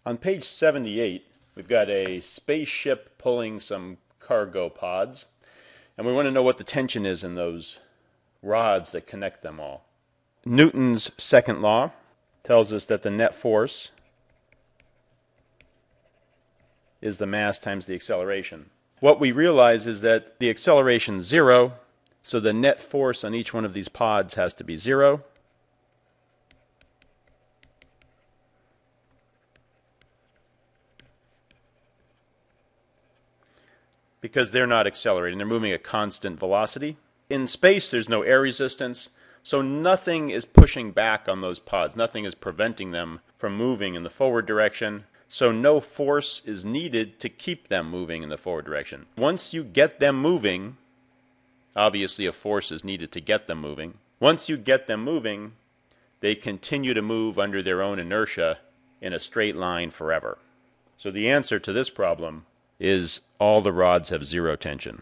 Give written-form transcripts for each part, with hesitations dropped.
On page 78, we've got a spaceship pulling some cargo pods, and we want to know what the tension is in those rods that connect them all. Newton's second law tells us that the net force is the mass times the acceleration. What we realize is that the acceleration is 0, so the net force on each one of these pods has to be 0. Because they're not accelerating, they're moving at constant velocity. In space, there's no air resistance, so nothing is pushing back on those pods. Nothing is preventing them from moving in the forward direction, so no force is needed to keep them moving in the forward direction. Once you get them moving, obviously a force is needed to get them moving. Once you get them moving, they continue to move under their own inertia in a straight line forever. So the answer to this problem is all the rods have 0 tension.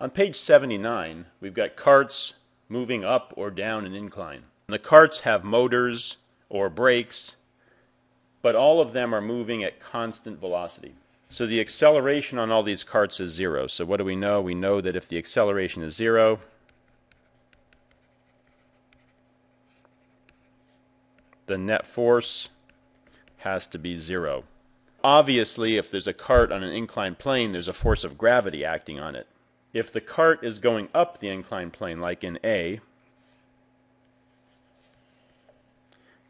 On page 79, we've got carts moving up or down an incline. The carts have motors or brakes, but all of them are moving at constant velocity. So the acceleration on all these carts is 0. So what do we know? We know that if the acceleration is 0, the net force has to be 0. Obviously, if there's a cart on an inclined plane, there's a force of gravity acting on it. If the cart is going up the inclined plane, like in A,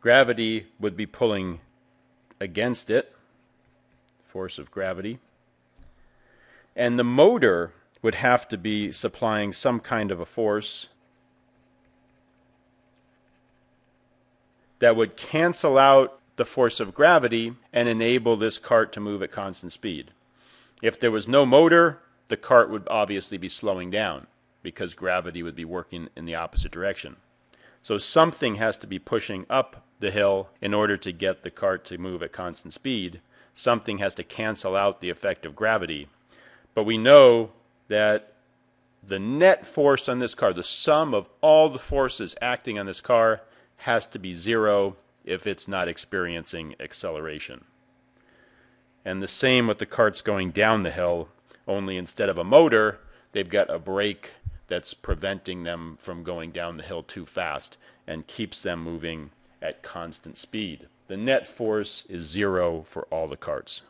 gravity would be pulling against it, force of gravity, and the motor would have to be supplying some kind of a force that would cancel out the force of gravity and enable this cart to move at constant speed. If there was no motor, the cart would obviously be slowing down because gravity would be working in the opposite direction. So something has to be pushing up the hill in order to get the cart to move at constant speed. Something has to cancel out the effect of gravity. But we know that the net force on this car, the sum of all the forces acting on this car, has to be 0 if it's not experiencing acceleration. And the same with the carts going down the hill, only instead of a motor, they've got a brake that's preventing them from going down the hill too fast and keeps them moving at constant speed. The net force is 0 for all the carts.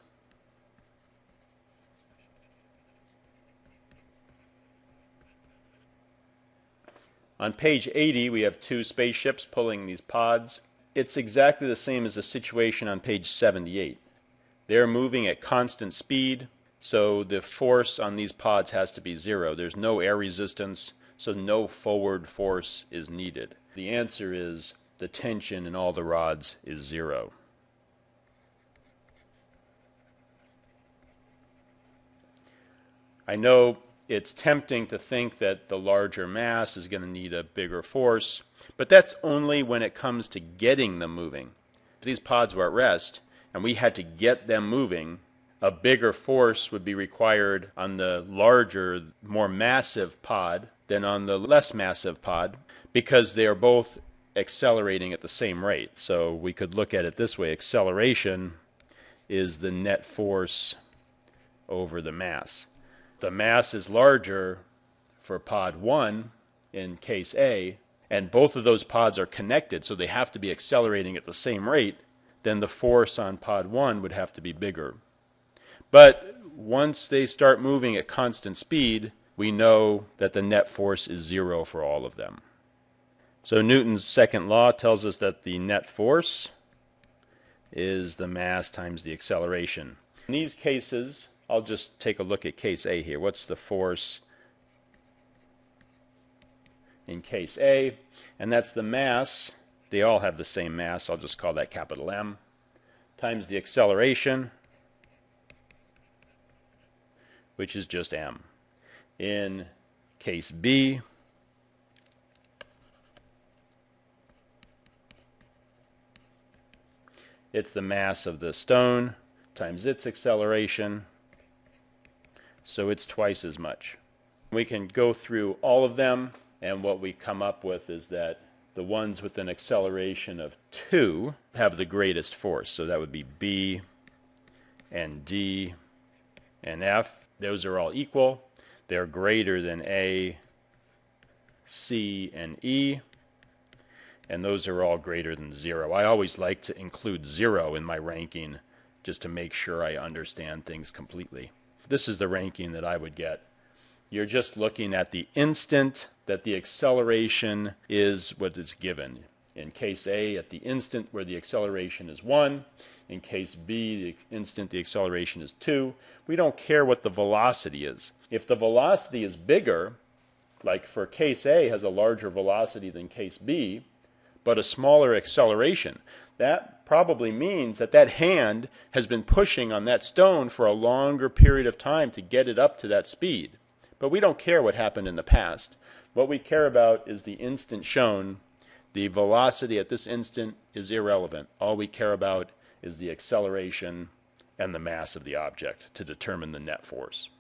On page 80, we have 2 spaceships pulling these pods. It's exactly the same as the situation on page 78. They're moving at constant speed, so the force on these pods has to be 0. There's no air resistance, so no forward force is needed. The answer is the tension in all the rods is 0. I know it's tempting to think that the larger mass is going to need a bigger force, but that's only when it comes to getting them moving. If these pods were at rest and we had to get them moving, a bigger force would be required on the larger, more massive pod than on the less massive pod because they are both accelerating at the same rate. So we could look at it this way. Acceleration is the net force over the mass. The mass is larger for pod 1 in case A, and both of those pods are connected, so they have to be accelerating at the same rate, then the force on pod 1 would have to be bigger. But once they start moving at constant speed, we know that the net force is 0 for all of them. So Newton's second law tells us that the net force is the mass times the acceleration. In these cases, I'll just take a look at case A here. What's the force in case A? And that's the mass. They all have the same mass. I'll just call that capital M, times the acceleration, which is just M. In case B, it's the mass of the stone times its acceleration, so it's twice as much. We can go through all of them, and what we come up with is that the ones with an acceleration of 2 have the greatest force. So that would be B and D and F. Those are all equal. They're greater than A, C, and E. And those are all greater than 0. I always like to include 0 in my ranking just to make sure I understand things completely. This is the ranking that I would get. You're just looking at the instant that the acceleration is what is given. In case A, at the instant where the acceleration is 1. In case B, the instant the acceleration is 2. We don't care what the velocity is. If the velocity is bigger, like for case A has a larger velocity than case B, but a smaller acceleration, that probably means that that hand has been pushing on that stone for a longer period of time to get it up to that speed. But we don't care what happened in the past. What we care about is the instant shown. The velocity at this instant is irrelevant. All we care about is the acceleration and the mass of the object to determine the net force.